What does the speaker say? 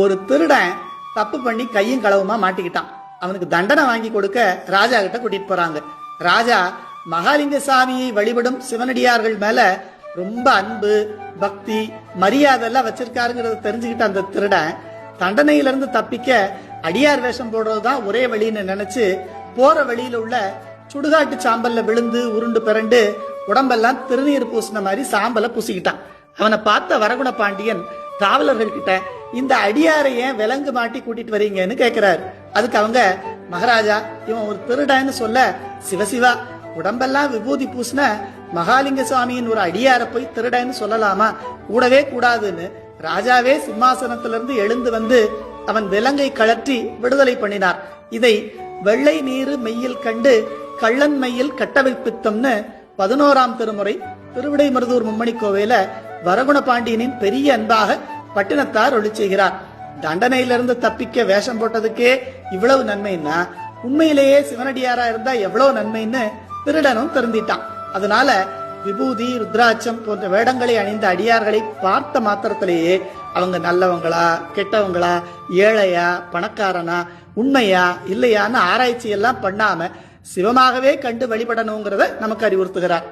ஒரு திருடன் தப்பு பண்ணி கையும் களவுமா மாட்டிக்கிட்டான். அவனுக்கு தண்டனை வாங்கி கொடுக்க ராஜா கிட்ட கூட்டிட்டு போறாங்க. ராஜா மகாலிங்க சாமியை வழிபடும் சிவனடியார்கள் மேல ரொம்ப அன்பு, பக்தி, மரியாதை எல்லாம் வச்சிருக்காருங்கிறத தெரிஞ்சுக்கிட்ட அந்த திருடன் தண்டனையிலிருந்து தப்பிக்க அடியார் வேஷம் போடுறதுதான் ஒரே வழின்னு நினைச்சு போற வழியில உள்ள சுடுகாட்டு சாம்பல்ல விழுந்து உருண்டு பிறண்டு உடம்பெல்லாம் திருநீர் பூசின மாதிரி சாம்பலை பூசிக்கிட்டான். அவனை பார்த்த வரகுண பாண்டியன் காவலர்கள் கிட்ட இந்த அடியாரை ஏன் விலங்கு மாட்டி கூட்டிட்டு வரீங்கன்னு கேட்கிறாரு. அதுக்கு அவங்க, மகாராஜா இவன் ஒரு திருடன்னு சொல்ல, சிவசிவா உடம்பெல்லாம் விபூதி பூசின மகாலிங்க சுவாமியின் ஒரு அடியாரை போய் திருடன்னு சொல்லலாமா? கூடவே கூடாதுன்னு ராஜாவே சிம்மாசனத்திலிருந்து எழுந்து வந்து அவன் விலங்கை கழற்றி விடுதலை பண்ணினார். இதை வெள்ளை நீரு மெய்யில் கண்டு கள்ளன் மெய்யில் கட்டவைப்பித்தம்னு 11ஆம் திருமுறை திருவிடைமருதூர் மும்மணி கோவையில வரகுண பாண்டியனின் பெரிய அன்பாக பட்டினத்தார் ஒளி செய்கிறார். தண்டனையிலிருந்து தப்பிக்க வேஷம் போட்டதுக்கே இவ்வளவு நன்மைன்னா உண்மையிலேயே சிவனடியாரா இருந்தா எவ்வளவு நன்மைன்னு திருடனும் திருந்திட்டான். அதனால விபூதி, ருத்ராட்சம் போன்ற வேடங்களை அணிந்த அடியார்களை பார்த்த மாத்திரத்திலேயே அவங்க நல்லவங்களா, கெட்டவங்களா, ஏழையா, பணக்காரனா, உண்மையா இல்லையான்னு ஆராய்ச்சி எல்லாம் பண்ணாம சிவமாகவே கண்டு வழிபடணுங்கிறத நமக்கு அறிவுறுத்துகிறார்.